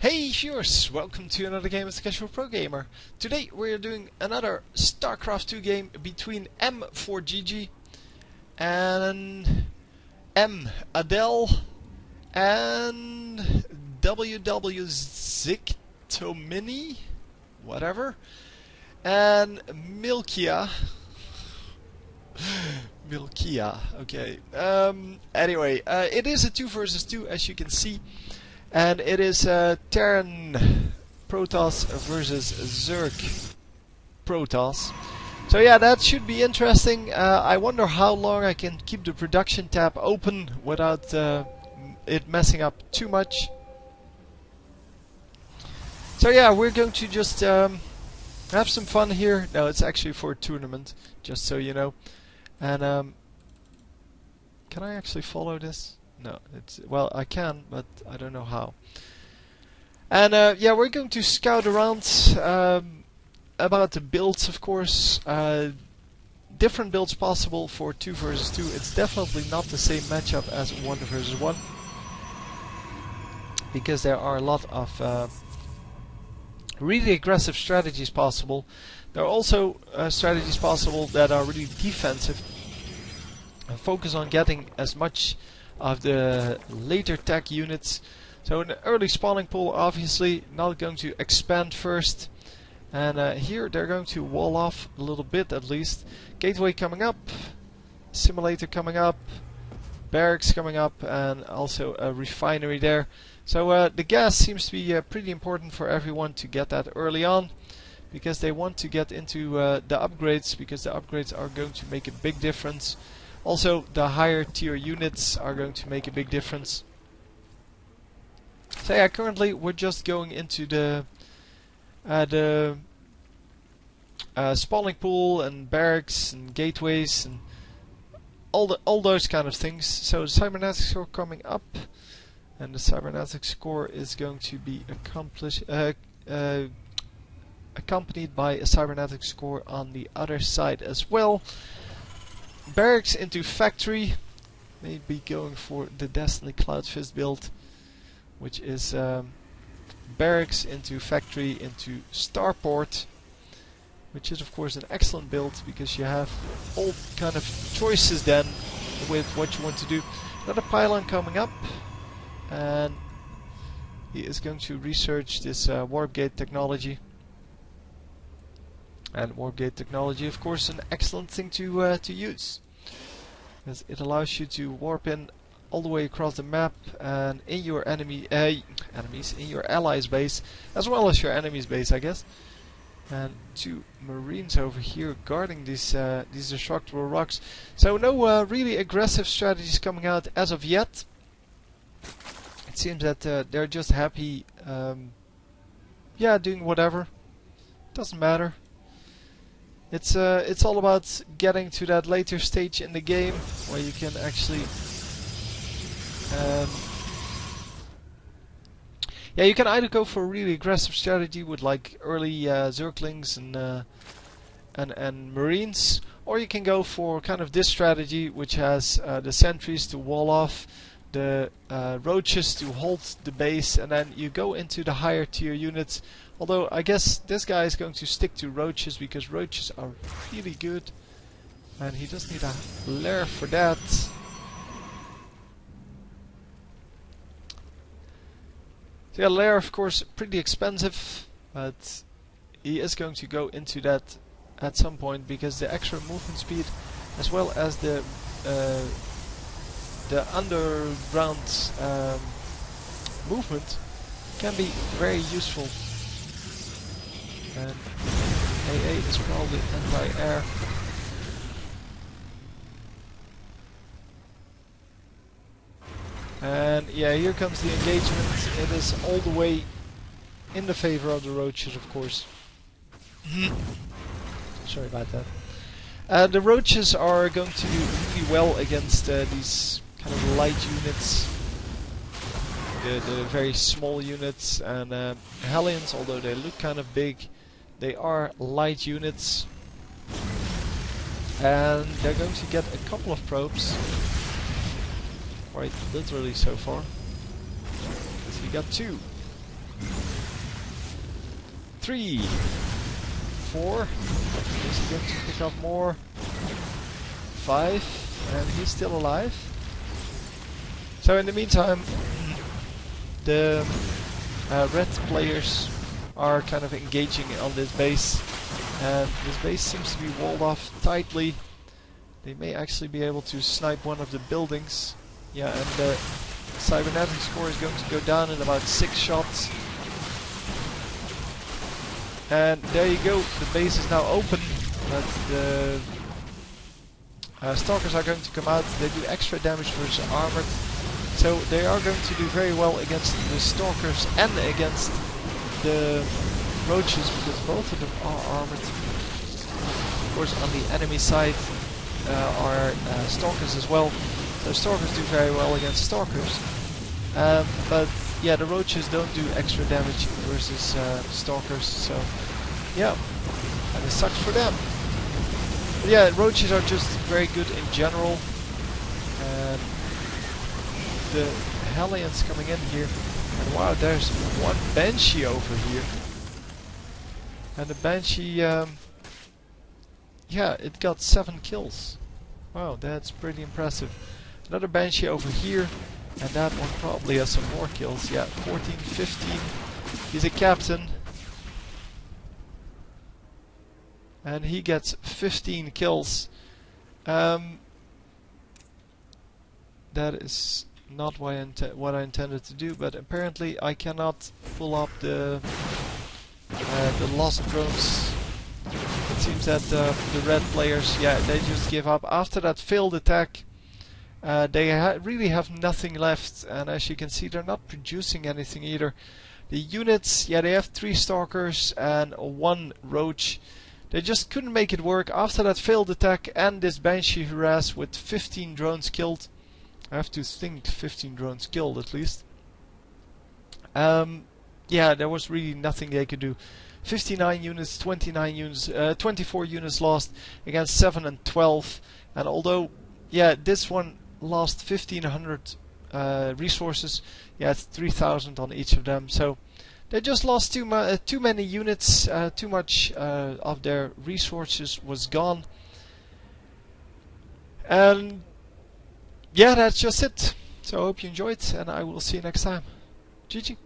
Hey viewers, welcome to another game as the Casual Pro Gamer. Today we are doing another StarCraft 2 game between M ForGG and MϴAdel and WWZiktomini, whatever, and MilkEA. MilkEA, okay. Anyway, it is a 2 versus 2 as you can see. And it is Terran Protoss versus Zerg Protoss. So yeah, that should be interesting. I wonder how long I can keep the production tab open without it messing up too much. So yeah, we're going to just have some fun here. No, it's actually for a tournament, just so you know. And can I actually follow this? No, it's well, I can, but I don't know how. And yeah, we're going to scout around about the builds, of course. Different builds possible for 2 versus 2. It's definitely not the same matchup as 1 versus 1, because there are a lot of really aggressive strategies possible. There are also strategies possible that are really defensive and focus on getting as much of the later tech units. So in the early spawning pool, obviously not going to expand first, and here they're going to wall off a little bit at least. Gateway coming up, simulator coming up, barracks coming up, and also a refinery there. So the gas seems to be pretty important for everyone to get that early on, because they want to get into the upgrades, because the upgrades are going to make a big difference. Also, the higher tier units are going to make a big difference. So yeah, currently we're just going into the spawning pool and barracks and gateways and all those kind of things. So the cybernetic score coming up, and the cybernetic score is going to be accompanied by a cybernetic score on the other side as well. Barracks into factory, maybe going for the Destiny Cloud Fist build, which is barracks into factory into starport, which is of course an excellent build because you have all kind of choices then with what you want to do. Another pylon coming up, and he is going to research this warp gate technology. And warp gate technology, of course, an excellent thing to use, because it allows you to warp in all the way across the map and in your in your allies' base, as well as your enemy's base, I guess. And 2 marines over here guarding these destructible rocks. So no really aggressive strategies coming out as of yet. It seems that they're just happy, yeah, doing whatever. Doesn't matter. It's all about getting to that later stage in the game where you can actually, yeah, you can either go for a really aggressive strategy with like early Zerglings and Marines, or you can go for kind of this strategy, which has the sentries to wall off, the roaches to hold the base, and then you go into the higher tier units. Although I guess this guy is going to stick to roaches because roaches are really good, and he does need a lair for that. So yeah, lair of course pretty expensive, but he is going to go into that at some point because the extra movement speed, as well as the underground movement, can be very useful. And AA is probably anti-air. And yeah, here comes the engagement. It is all the way in the favor of the roaches, of course. Sorry about that. The roaches are going to do really well against these kind of light units, the very small units, and Hellions, although they look kind of big, they are light units, and they're going to get a couple of probes, quite literally so far, because we got 2. 3, 4. Is he going to pick up more? 5, and he's still alive. So in the meantime, the red players are kind of engaging on this base, and this base seems to be walled off tightly. They may actually be able to snipe one of the buildings. Yeah, and the cybernetic score is going to go down in about 6 shots. And there you go, the base is now open, but the stalkers are going to come out. They do extra damage versus armored, so they are going to do very well against the stalkers and against the roaches, because both of them are armored. Of course, on the enemy side are stalkers as well, so stalkers do very well against stalkers. But yeah, the roaches don't do extra damage versus stalkers, so yeah, and it sucks for them. But yeah, roaches are just very good in general. And the Hellions coming in here, and wow, there's one Banshee over here. And the Banshee, yeah, it got 7 kills. Wow, that's pretty impressive. Another Banshee over here, and that one probably has some more kills. Yeah, 14, 15. He's a captain. And he gets 15 kills. That is not what I intended to do, but apparently I cannot pull up the lost drones. It seems that the red players, yeah, they just give up. After that failed attack, they really have nothing left, and as you can see, they're not producing anything either. The units, yeah, they have 3 stalkers and 1 roach. They just couldn't make it work after that failed attack and this Banshee harass with 15 drones killed. I have to think 15 drones killed at least. Yeah, there was really nothing they could do. 59 units, 29 units, 24 units lost against 7 and 12. And although, yeah, this one lost 1500 resources, yeah, it's 3000 on each of them. So they just lost too many units, too much of their resources was gone. And yeah, that's just it. So I hope you enjoyed, and I will see you next time. GG.